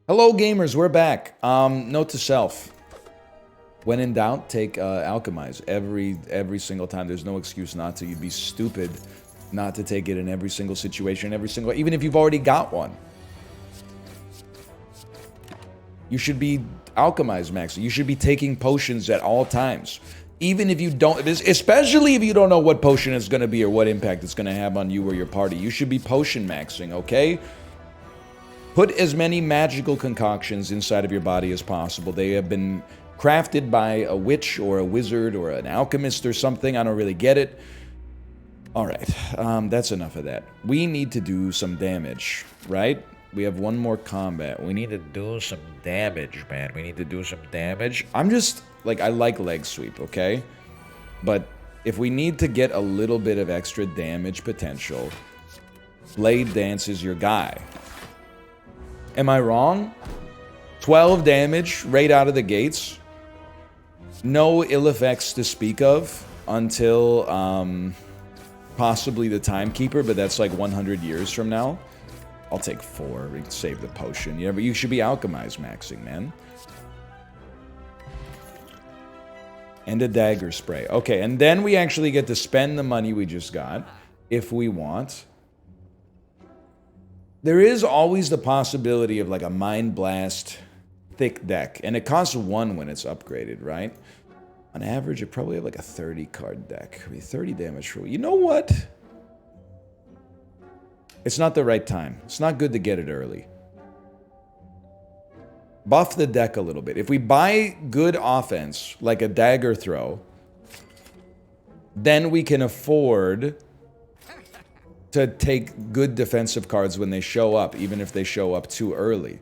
Hello, gamers. We're back. Note to self: when in doubt, take alchemize every single time. There's no excuse not to. You'd be stupid not to take it in every single situation, even if you've already got one. You should be alchemize maxing. You should be taking potions at all times. Even if you don't, especially if you don't know what potion is going to be or what impact it's going to have on you or your party, you should be potion maxing, okay? Put as many magical concoctions inside of your body as possible. They have been crafted by a witch or a wizard or an alchemist or something. I don't really get it. All right, that's enough of that. We need to do some damage, right? We have one more combat. We need to do some damage, man. We need to do some damage. I'm just, like, I like leg sweep, okay? But if we need to get a little bit of extra damage potential, Blade Dance is your guy. Am I wrong? 12 damage right out of the gates. No ill effects to speak of until possibly the Timekeeper, but that's like 100 years from now. I'll take 4. We can save the potion. Yeah, but you should be alchemize maxing, man. And a dagger spray. Okay, and then we actually get to spend the money we just got, if we want. There is always the possibility of like a Mind Blast thick deck, and it costs 1 when it's upgraded, right? On average, you probably have like a 30 card deck. I mean, 30 damage for... You know what? It's not the right time. It's not good to get it early. Buff the deck a little bit. If we buy good offense, like a dagger throw, then we can afford to take good defensive cards when they show up, even if they show up too early.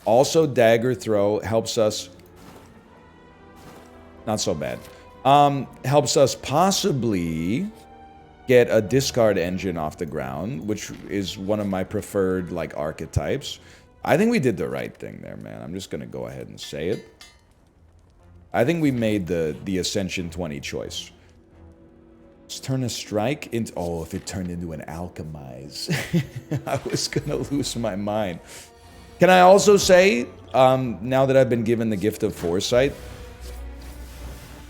Also, dagger throw helps us... Not so bad. Helps us possibly get a discard engine off the ground, which is one of my preferred, like, archetypes. I think we did the right thing there, man. I'm just gonna go ahead and say it. I think we made the Ascension 20 choice. Let's turn a strike into... Oh, if it turned into an alchemize. I was gonna lose my mind. Can I also say, now that I've been given the gift of foresight,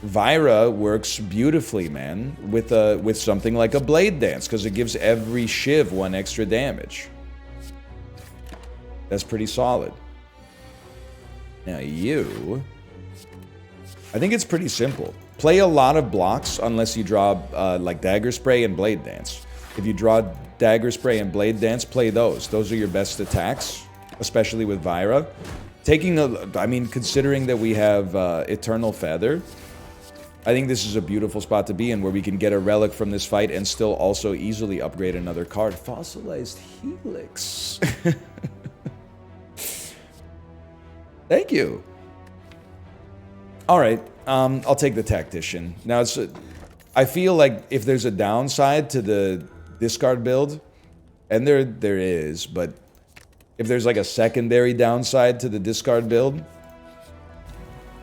Vyra works beautifully, man, with something like a Blade Dance, because it gives every Shiv 1 extra damage. That's pretty solid. Now you... I think it's pretty simple. Play a lot of blocks unless you draw, like, Dagger Spray and Blade Dance. If you draw Dagger Spray and Blade Dance, play those. Those are your best attacks, especially with Vyra. Taking a... I mean, considering that we have Eternal Feather... I think this is a beautiful spot to be in, where we can get a relic from this fight and still also easily upgrade another card. Fossilized Helix. Thank you. All right, I'll take the Tactician. Now, I feel like if there's a downside to the discard build, and there is, but if there's like a secondary downside to the discard build,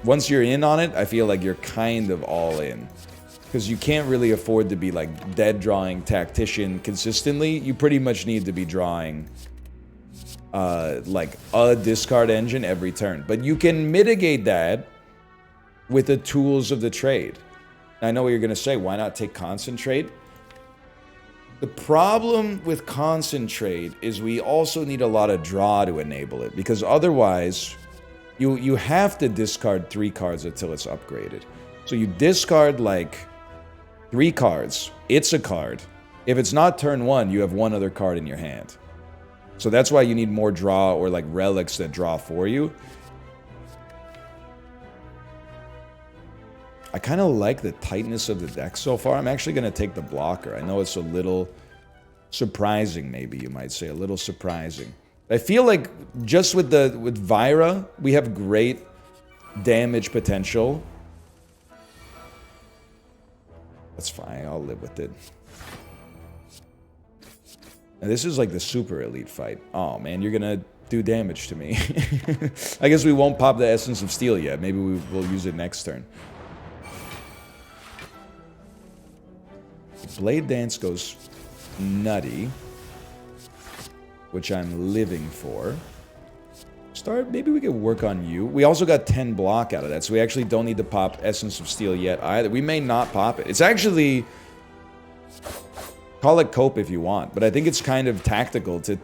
once you're in on it, I feel like you're kind of all in. Because you can't really afford to be like dead drawing Tactician consistently. You pretty much need to be drawing like a discard engine every turn. But you can mitigate that with the tools of the trade. I know what you're going to say. Why not take Concentrate? The problem with Concentrate is we also need a lot of draw to enable it. Because otherwise... You have to discard 3 cards until it's upgraded. So you discard, like, 3 cards. It's a card. If it's not turn 1, you have 1 other card in your hand. So that's why you need more draw or, like, relics that draw for you. I kind of like the tightness of the deck so far. I'm actually going to take the blocker. I know it's a little surprising, maybe you might say. A little surprising. I feel like just with Vyra, we have great damage potential. That's fine, I'll live with it. And this is like the super elite fight. Oh man, you're gonna do damage to me. I guess we won't pop the Essence of Steel yet. Maybe we'll use it next turn. Blade Dance goes nutty, which I'm living for. Maybe we could work on you. We also got 10 block out of that, so we actually don't need to pop Essence of Steel yet either. We may not pop it. It's actually... Call it cope if you want, but I think it's kind of tactical to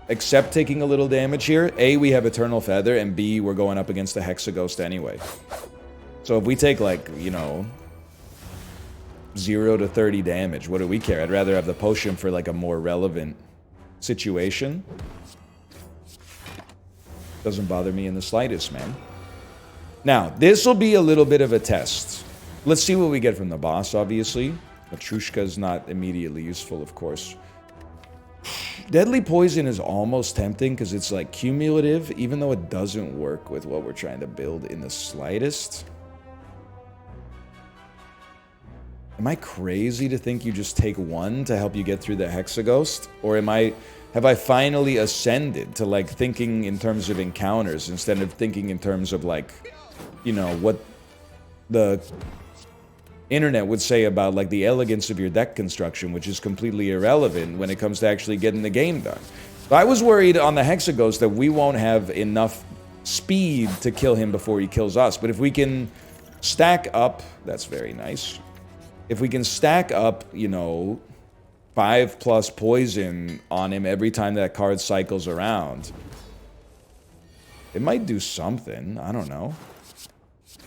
accept taking a little damage here. A, we have Eternal Feather, and B, we're going up against the Hexaghost anyway. So if we take, like, you know, 0 to 30 damage, what do we care? I'd rather have the potion for, like, a more relevant situation. Doesn't bother me in the slightest, man. Now, this will be a little bit of a test. Let's see what we get from the boss, obviously. Matrushka is not immediately useful, of course. Deadly Poison is almost tempting because it's like cumulative, even though it doesn't work with what we're trying to build in the slightest. Am I crazy to think you just take one to help you get through the Hexaghost? Or have I finally ascended to like thinking in terms of encounters instead of thinking in terms of like, you know, what the internet would say about like the elegance of your deck construction, which is completely irrelevant when it comes to actually getting the game done. So I was worried on the Hexaghost that we won't have enough speed to kill him before he kills us. But if we can stack up, that's very nice. If we can stack up, you know, 5+ poison on him every time that card cycles around, it might do something. I don't know.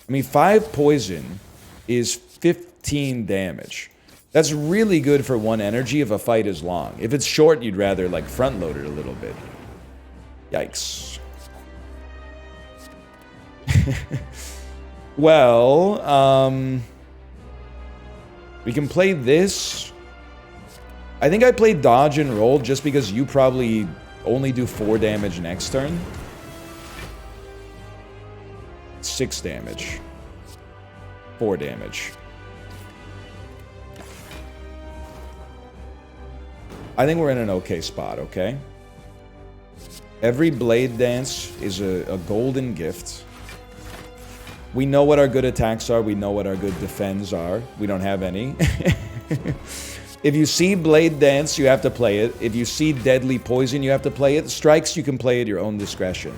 I mean, 5 poison is 15 damage. That's really good for 1 energy if a fight is long. If it's short, you'd rather like front load it a little bit. Yikes. Well, we can play this. I think I played dodge and roll just because you probably only do 4 damage next turn. 6 damage. 4 damage. I think we're in an okay spot, okay? Every Blade Dance is a golden gift. We know what our good attacks are. We know what our good defends are. We don't have any. If you see Blade Dance, you have to play it. If you see Deadly Poison, you have to play it. Strikes, you can play at your own discretion.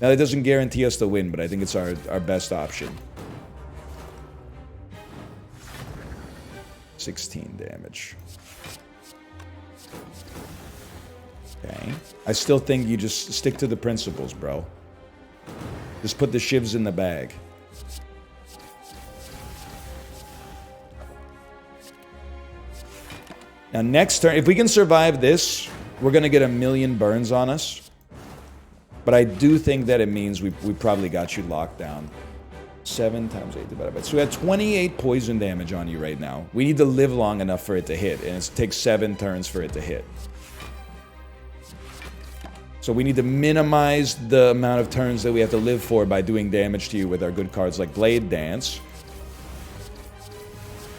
Now, that doesn't guarantee us to win, but I think it's our best option. 16 damage. Okay. I still think you just stick to the principles, bro. Just put the shivs in the bag. Now, next turn, if we can survive this, we're going to get 1,000,000 burns on us. But I do think that it means we probably got you locked down. 7 times 8 divided by... So we have 28 poison damage on you right now. We need to live long enough for it to hit, and it takes 7 turns for it to hit. So we need to minimize the amount of turns that we have to live for by doing damage to you with our good cards like Blade Dance.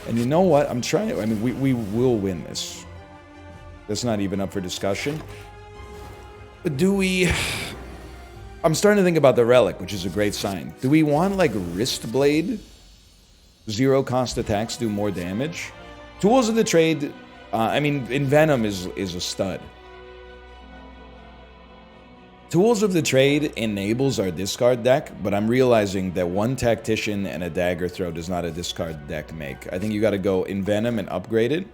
And you know what? I'm trying to... I mean, we will win this. That's not even up for discussion. But do we... I'm starting to think about the Relic, which is a great sign. Do we want, like, Wrist Blade? 0 cost attacks do more damage? Tools of the Trade... I mean, Envenom is a stud. Tools of the Trade enables our discard deck, but I'm realizing that 1 Tactician and a Dagger Throw does not a discard deck make. I think you gotta go Envenom and upgrade it.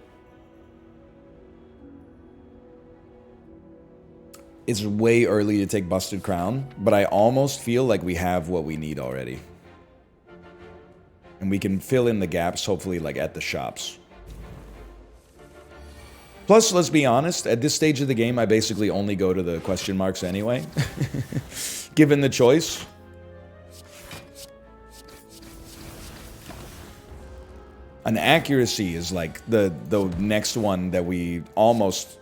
It's way early to take Busted Crown, but I almost feel like we have what we need already. And we can fill in the gaps, hopefully, like at the shops. Plus, let's be honest, at this stage of the game, I basically only go to the question marks anyway. Given the choice. An accuracy is like the next one that we almost...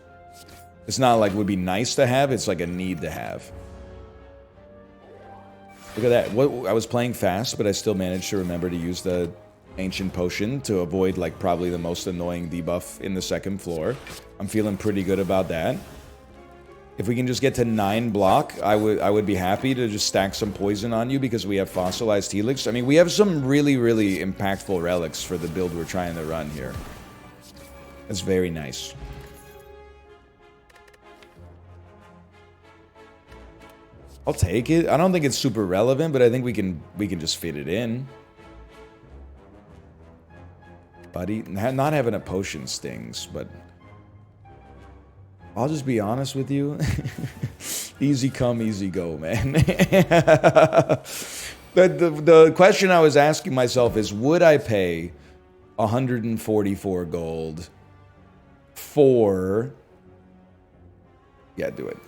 It's not like would be nice to have, it's like a need to have. Look at that. I was playing fast, but I still managed to remember to use the Ancient Potion to avoid like probably the most annoying debuff in the second floor. I'm feeling pretty good about that. If we can just get to 9 block, I would be happy to just stack some poison on you because we have Fossilized Helix. I mean, we have some really, really impactful relics for the build we're trying to run here. That's very nice. I'll take it. I don't think it's super relevant, but I think we can just fit it in. Buddy, not having a potion stings, but I'll just be honest with you. Easy come, easy go, man. The question I was asking myself is, would I pay 144 gold for... Yeah, do it.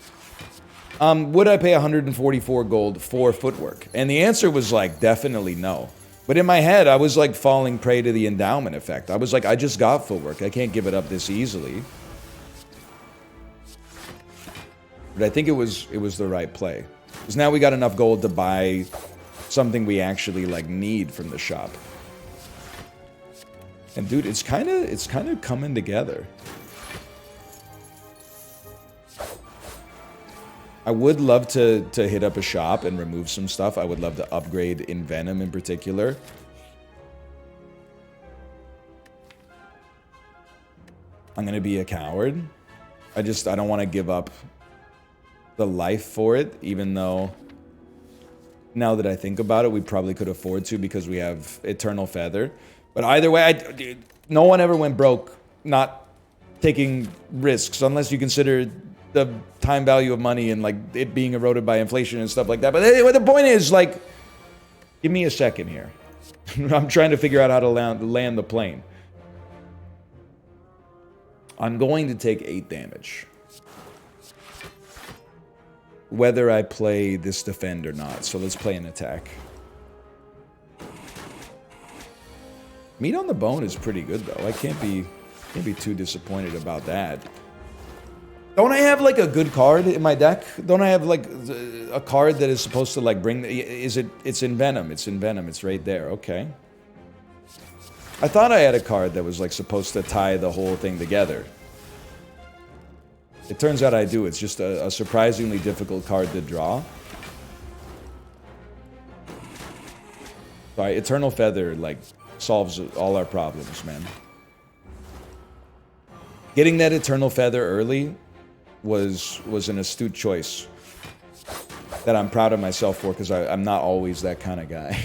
Would I pay 144 gold for footwork? And the answer was like, definitely no. But in my head, I was like falling prey to the endowment effect. I was like, I just got footwork. I can't give it up this easily. But I think it was the right play. Because now we got enough gold to buy something we actually like need from the shop. And dude, it's kind of coming together. I would love to hit up a shop and remove some stuff. I would love to upgrade in Venom in particular. I'm going to be a coward. I don't want to give up the life for it, even though now that I think about it, we probably could afford to because we have Eternal Feather. But either way, no one ever went broke not taking risks, unless you consider the time value of money and like it being eroded by inflation and stuff like that. But anyway, the point is, like, give me a second here. I'm trying to figure out how to land the plane. I'm going to take 8 damage. Whether I play this defend or not. So let's play an attack. Meat on the bone is pretty good though. I can't be too disappointed about that. Don't I have like a good card in my deck? Don't I have like a card that is supposed to like bring... It's in Venom. It's in Venom. It's right there. Okay. I thought I had a card that was like supposed to tie the whole thing together. It turns out I do. It's just a surprisingly difficult card to draw. Sorry, Eternal Feather like solves all our problems, man. Getting that Eternal Feather early was an astute choice that I'm proud of myself for, because I'm not always that kind of guy.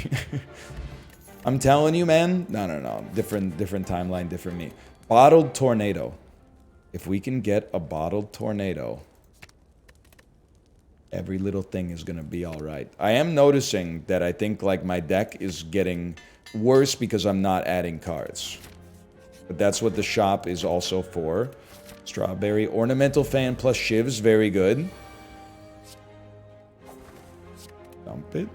I'm telling you, man. No. Different timeline, different me. Bottled Tornado. If we can get a Bottled Tornado, every little thing is going to be all right. I am noticing that I think like my deck is getting worse because I'm not adding cards. But that's what the shop is also for. Strawberry. Ornamental Fan plus Shivs. Very good. Dump it.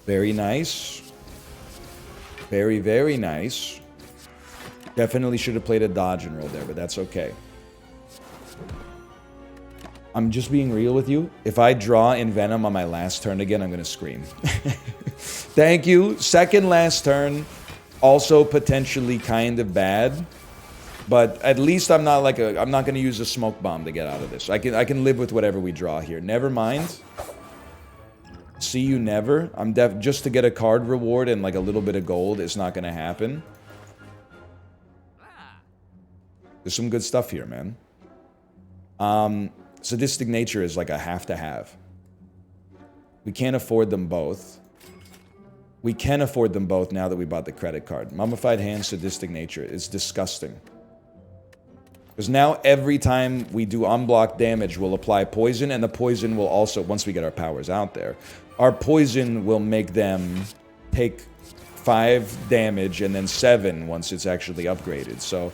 Very nice. Very, very nice. Definitely should have played a dodge and roll there, but that's okay. I'm just being real with you. If I draw in Venom on my last turn again, I'm going to scream. Thank you. Second last turn. Also potentially kind of bad. But at least I'm not like I'm not going to use a smoke bomb to get out of this. I can live with whatever we draw here. Never mind. See you never. Just to get a card reward and like a little bit of gold, it's not going to happen. There's some good stuff here, man. Sadistic Nature is like a have to have. We can't afford them both. We can afford them both now that we bought the credit card. Mummified Hand, Sadistic Nature. It's disgusting. Because now every time we do unblocked damage, we'll apply poison, and the poison will also, once we get our powers out there, our poison will make them take 5 damage and then 7 once it's actually upgraded. So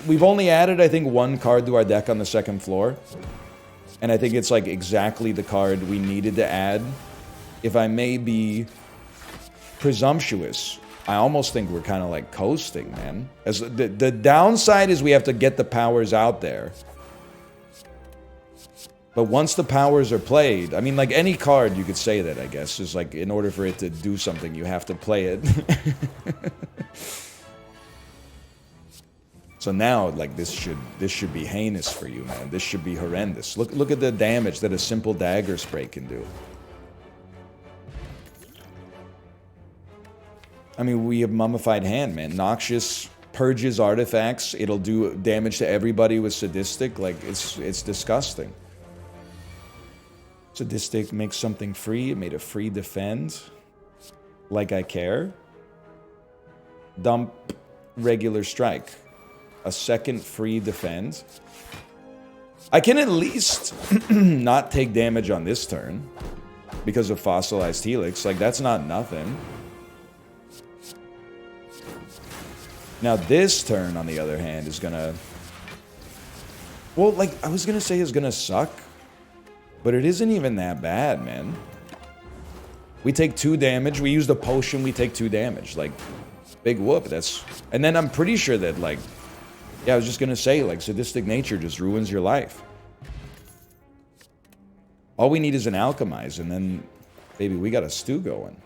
we've only added, I think, 1 card to our deck on the second floor. And I think it's like exactly the card we needed to add. If I may be presumptuous, I almost think we're kind of like coasting, man. As the downside is we have to get the powers out there. But once the powers are played, I mean, like any card, you could say that, I guess, is like in order for it to do something, you have to play it. So now, like, this should be heinous for you, man. This should be horrendous. Look at the damage that a simple dagger spray can do. I mean, we have Mummified Hand, man. Noxious, purges artifacts. It'll do damage to everybody with Sadistic. Like, it's disgusting. Sadistic makes something free. It made a free defend. Like I care. Dump regular strike. A second free defend. I can at least not take damage on this turn because of Fossilized Helix. Like, that's not nothing. Now, this turn, on the other hand, is gonna... Well, like, I was gonna say is gonna suck, but it isn't even that bad, man. We take 2 damage. We used a potion. We take 2 damage. Like, big whoop. That's... And then I'm pretty sure that, like... Yeah, I was just gonna say, like, Sadistic Nature just ruins your life. All we need is an Alchemize, and then, baby, we got a stew going.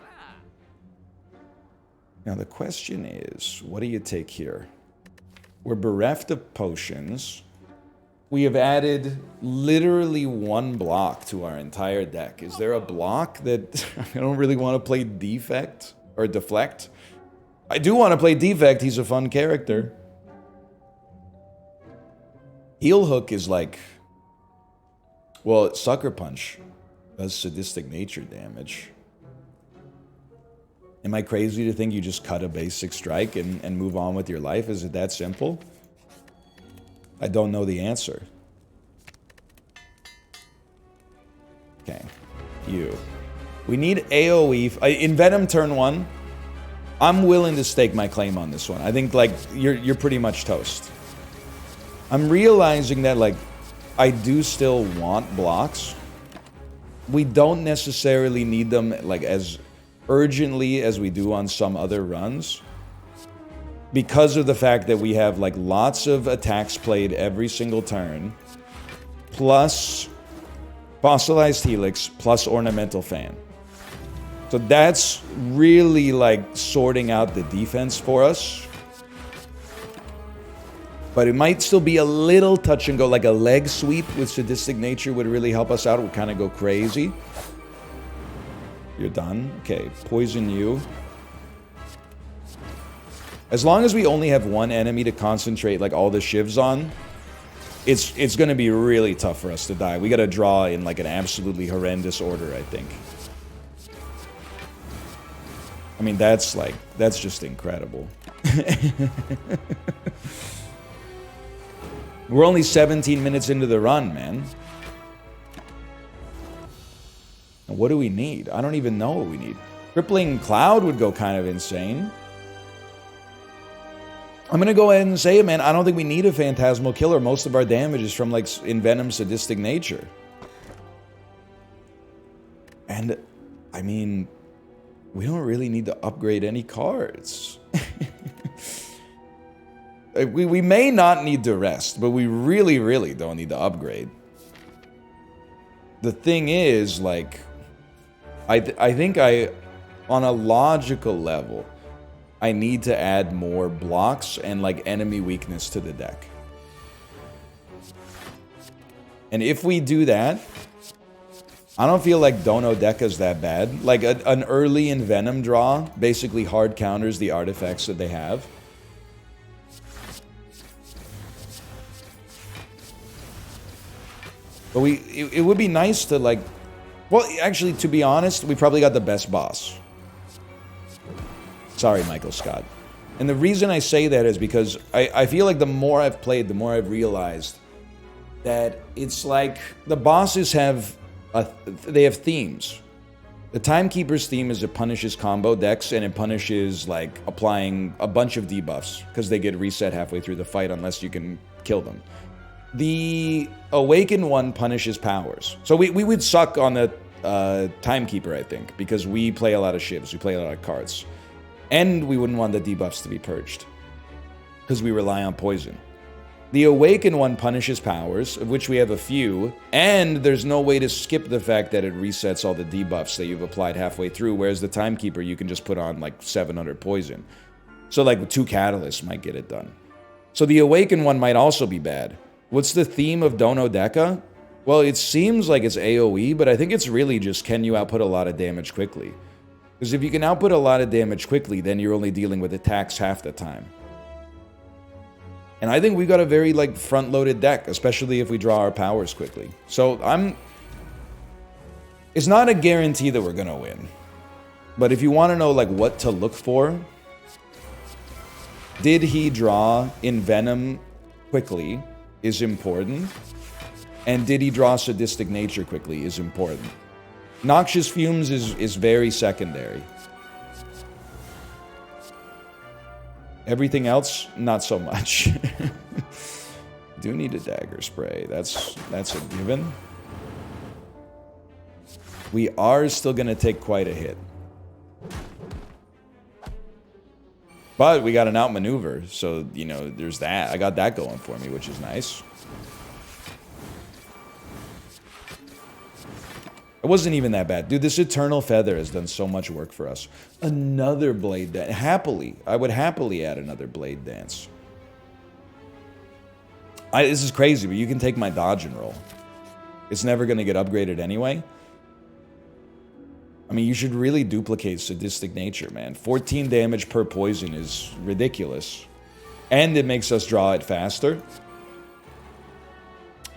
Now, the question is, what do you take here? We're bereft of potions. We have added literally 1 block to our entire deck. Is there a block that I don't really want to play Defect or Deflect? I do want to play Defect. He's a fun character. Heel Hook is like... Well, Sucker Punch does Sadistic Nature damage. Am I crazy to think you just cut a basic strike and move on with your life? Is it that simple? I don't know the answer. Okay. You. We need AoE. In Venom turn 1, I'm willing to stake my claim on this one. I think, like, you're pretty much toast. I'm realizing that, like, I do still want blocks. We don't necessarily need them, like, as urgently as we do on some other runs, because of the fact that we have, like, lots of attacks played every single turn, plus Fossilized Helix, plus Ornamental Fan. So that's really, like, sorting out the defense for us. But it might still be a little touch and go, like a leg sweep with Sadistic Nature would really help us out. It would kind of go crazy. You're done? Okay, poison you. As long as we only have 1 enemy to concentrate, like, all the shivs on, it's going to be really tough for us to die. We got to draw in, like, an absolutely horrendous order, I think. I mean, that's just incredible. We're only 17 minutes into the run, man. And what do we need? I don't even know what we need. Crippling Cloud would go kind of insane. I'm going to go ahead and say it, man. I don't think we need a Phantasmal Killer. Most of our damage is from, like, Envenom Sadistic Nature. And, I mean, we don't really need to upgrade any cards. We may not need to rest, but we really, really don't need to upgrade. The thing is, like, I think on a logical level, I need to add more blocks and, like, enemy weakness to the deck. And if we do that, I don't feel like Dono Deca's that bad. Like, an early Envenom draw basically hard counters the artifacts that they have. But it would be nice to, like... Well, actually, to be honest, we probably got the best boss. Sorry, Michael Scott. And the reason I say that is because I feel like the more I've played, the more I've realized that it's like the bosses have... they have themes. The Timekeeper's theme is it punishes combo decks, and it punishes, like, applying a bunch of debuffs, because they get reset halfway through the fight unless you can kill them. The Awakened one punishes powers. So we would suck on the Timekeeper, I think, because we play a lot of shivs, we play a lot of cards. And we wouldn't want the debuffs to be purged, because we rely on poison. The Awakened one punishes powers, of which we have a few, and there's no way to skip the fact that it resets all the debuffs that you've applied halfway through, whereas the Timekeeper, you can just put on, like, 700 poison. So, like, 2 catalysts might get it done. So the Awakened one might also be bad. What's the theme of Dono Deca? Well, it seems like it's AoE, but I think it's really just, can you output a lot of damage quickly? Because if you can output a lot of damage quickly, then you're only dealing with attacks half the time. And I think we got a very, like, front-loaded deck, especially if we draw our powers quickly. So it's not a guarantee that we're gonna win. But if you want to know, like, what to look for, did he draw Envenom quickly is important. And did he draw Sadistic Nature quickly is important. Noxious Fumes is very secondary. Everything else, not so much. Do need a Dagger Spray. That's a given. We are still going to take quite a hit. But we got an outmaneuver, so, you know, there's that. I got that going for me, which is nice. It wasn't even that bad. Dude, this Eternal Feather has done so much work for us. Another Blade Dance. Happily. I would happily add another Blade Dance. This is crazy, but you can take my dodge and roll. It's never going to get upgraded anyway. I mean, you should really duplicate Sadistic Nature, man. 14 damage per poison is ridiculous. And it makes us draw it faster.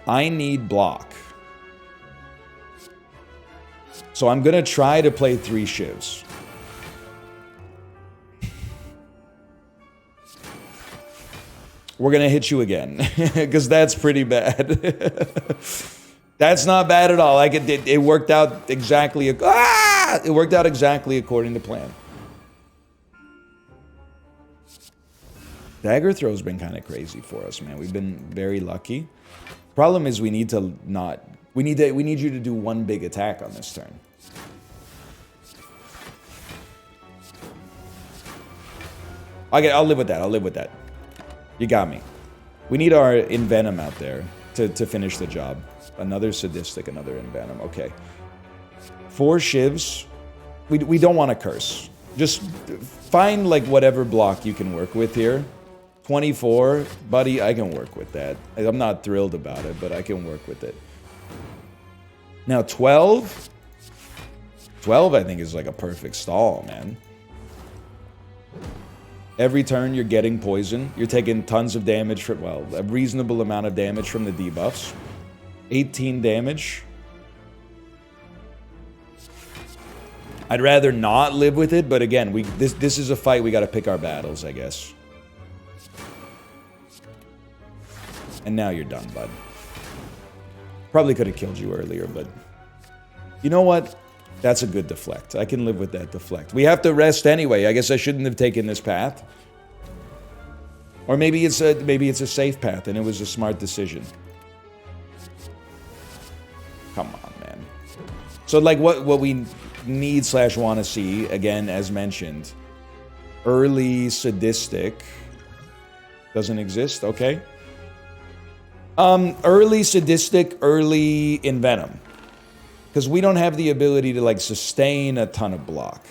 I need block. So I'm going to try to play 3 Shivs. We're going to hit you again. Because that's pretty bad. That's not bad at all. Like it worked out exactly. It worked out exactly according to plan. Dagger throw's been kind of crazy for us, man. We've been very lucky. Problem is we need to not. We need you to do one big attack on this turn. Okay, I'll live with that. I'll live with that. You got me. We need our Envenom out there to finish the job. Another Sadistic, another Envenom. Okay. 4 Shivs. We don't want to curse. Just find, like, whatever block you can work with here. 24. Buddy, I can work with that. I'm not thrilled about it, but I can work with it. Now, 12. 12, I think, is like a perfect stall, man. Every turn, you're getting poison. You're taking tons of damage from, well, a reasonable amount of damage from the debuffs. 18 damage. I'd rather not live with it, but again, this is a fight we got to pick our battles, I guess. And now you're done, bud. Probably could have killed you earlier, but you know what? That's a good deflect. I can live with that deflect. We have to rest anyway. I guess I shouldn't have taken this path. Or maybe it's a safe path and it was a smart decision. Come on, man. So like what we need / want to see, again, as mentioned, early Sadistic doesn't exist, okay? Early Sadistic, early Envenom. Because we don't have the ability to, like, sustain a ton of block.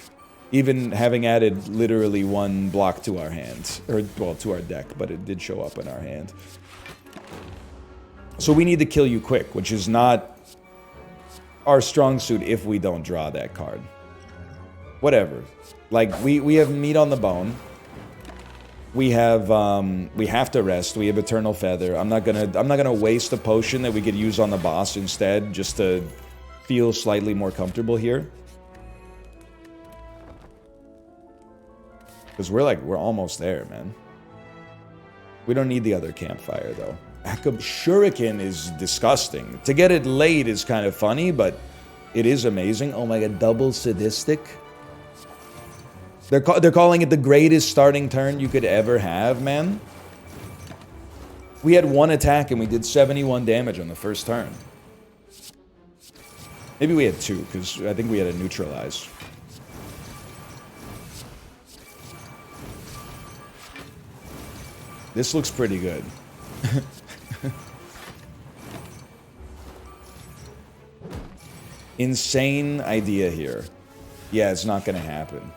Even having added literally 1 block to our hands. Or, well, to our deck, but it did show up in our hand. So we need to kill you quick, which is not our strong suit if we don't draw that card. Whatever. Like, we have meat on the bone. We have to rest. We have Eternal Feather. I'm not gonna waste a potion that we could use on the boss instead, just to feel slightly more comfortable here. Because we're almost there, man. We don't need the other campfire, though. Akab Shuriken is disgusting. To get it late is kind of funny, but it is amazing. Oh my god, double Sadistic. They're calling it the greatest starting turn you could ever have, man. We had 1 attack and we did 71 damage on the first turn. Maybe we had 2, because I think we had a neutralize. This looks pretty good. Insane idea here. Yeah, it's not going to happen.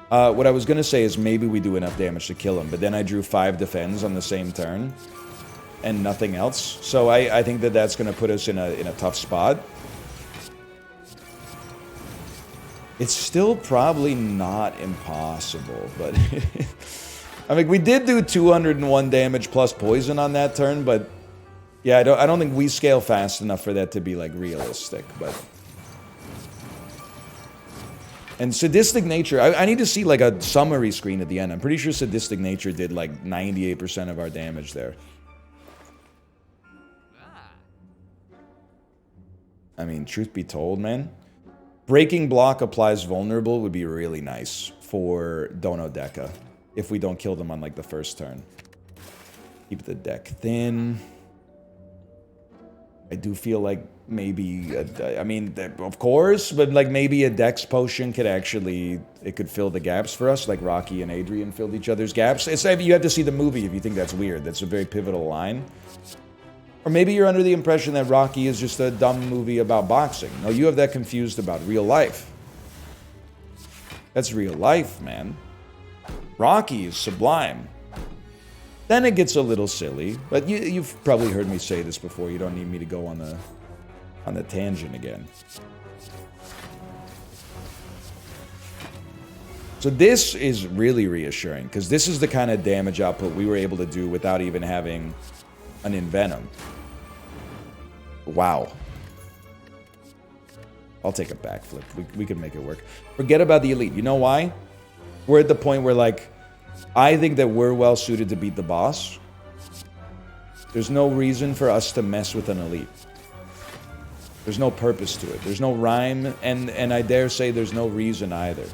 What I was going to say is maybe we do enough damage to kill him, but then I drew 5 defends on the same turn. And nothing else. So I think that's going to put us in a tough spot. It's still probably not impossible, but I mean, we did do 201 damage plus poison on that turn, but yeah, I don't think we scale fast enough for that to be like realistic. But and Sadistic Nature, I need to see like a summary screen at the end. I'm pretty sure Sadistic Nature did like 98% of our damage there. I mean, truth be told, man, Breaking Block applies vulnerable would be really nice for Donodeka if we don't kill them on like the first turn. Keep the deck thin. I do feel like maybe, I mean, of course, but like maybe a Dex potion could actually, it could fill the gaps for us, like Rocky and Adrian filled each other's gaps. It's, you have to see the movie if you think that's weird. That's a very pivotal line. Or maybe you're under the impression that Rocky is just a dumb movie about boxing. No, you have that confused about real life. That's real life, man. Rocky is sublime. Then it gets a little silly, but you've probably heard me say this before. You don't need me to go on the tangent again. So this is really reassuring, because this is the kind of damage output we were able to do without even having an Envenom. Wow. I'll take a backflip. We can make it work. Forget about the elite. You know why? We're at the point where, like, I think that we're well suited to beat the boss. There's no reason for us to mess with an elite. There's no purpose to it. There's no rhyme, and I dare say there's no reason either.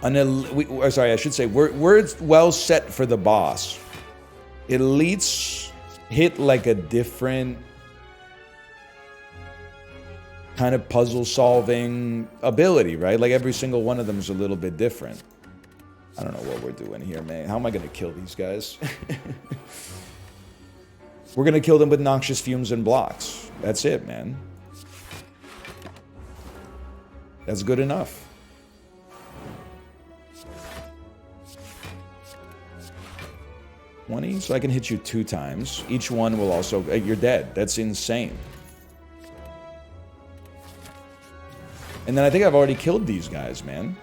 Sorry, I should say we're well set for the boss. Elites hit like a different kind of puzzle-solving ability, right? Like every single one of them is a little bit different. I don't know what we're doing here, man. How am I going to kill these guys? We're going to kill them with Noxious Fumes and blocks. That's it, man. That's good enough. So I can hit you 2 times. Each one will also... You're dead. That's insane. And then I think I've already killed these guys, man.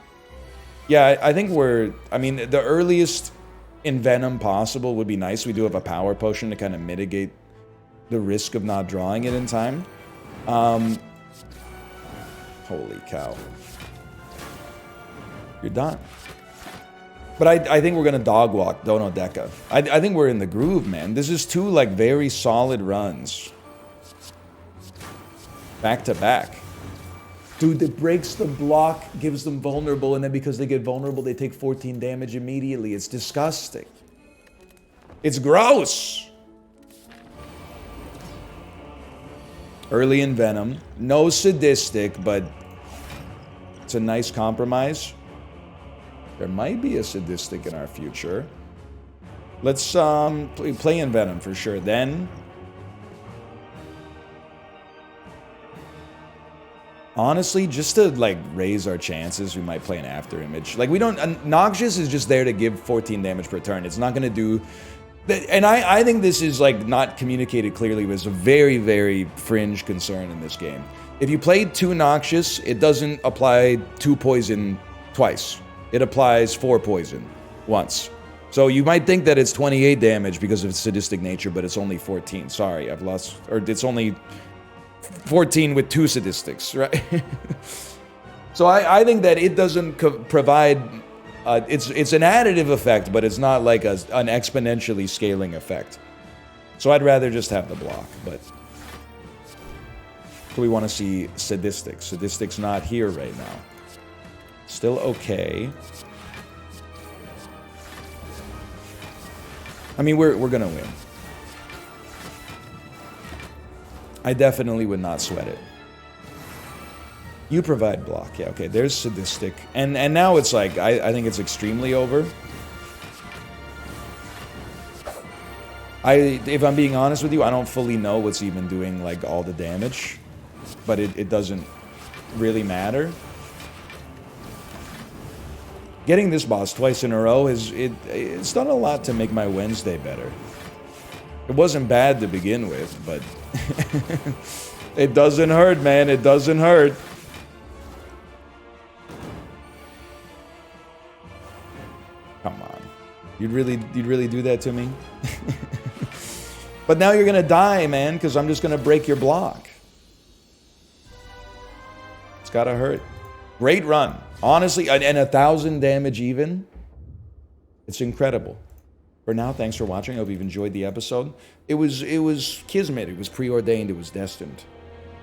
Yeah, I think we're... I mean, the earliest Envenom possible would be nice. We do have a power potion to kind of mitigate the risk of not drawing it in time. Holy cow. You're done. But I think we're going to dog walk Donodeka. I think we're in the groove, man. This is 2, like, very solid runs. Back to back. Dude, it breaks the block, gives them vulnerable, and then because they get vulnerable, they take 14 damage immediately. It's disgusting. It's gross. Early Envenom. No Sadistic, but it's a nice compromise. There might be a Sadistic in our future. Let's play Envenom for sure. Then, honestly, just to like raise our chances, we might play an After Image. Like we don't. Noxious is just there to give 14 damage per turn. It's not going to do. And I think this is like not communicated clearly, but it's a very, very fringe concern in this game. If you play 2 Noxious, it doesn't apply 2 poison twice. It applies 4 poison once. So you might think that it's 28 damage because of its Sadistic Nature, but it's only 14. Sorry, I've lost... Or it's only 14 with 2 Sadistics, right? So I think that it doesn't provide... it's an additive effect, but it's not like an exponentially scaling effect. So I'd rather just have the block, but... So we want to see Sadistic. Sadistic's not here right now. Still okay. I mean, we're gonna win. I definitely would not sweat it. You provide block. Yeah, okay, there's Sadistic. And now it's like, I think it's extremely over. If I'm being honest with you, I don't fully know what's even doing, like, all the damage. But it doesn't really matter. Getting this boss twice in a row, it's done a lot to make my Wednesday better. It wasn't bad to begin with, but... It doesn't hurt, man. It doesn't hurt. You'd really do that to me? But now you're gonna die, man, because I'm just gonna break your block. It's gotta hurt. Great run. Honestly, and 1,000 damage even. It's incredible. For now, thanks for watching. I hope you've enjoyed the episode. It was kismet. It was preordained. It was destined.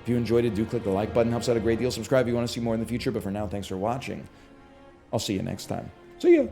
If you enjoyed it, do click the like button. Helps out a great deal. Subscribe if you want to see more in the future. But for now, thanks for watching. I'll see you next time. See ya.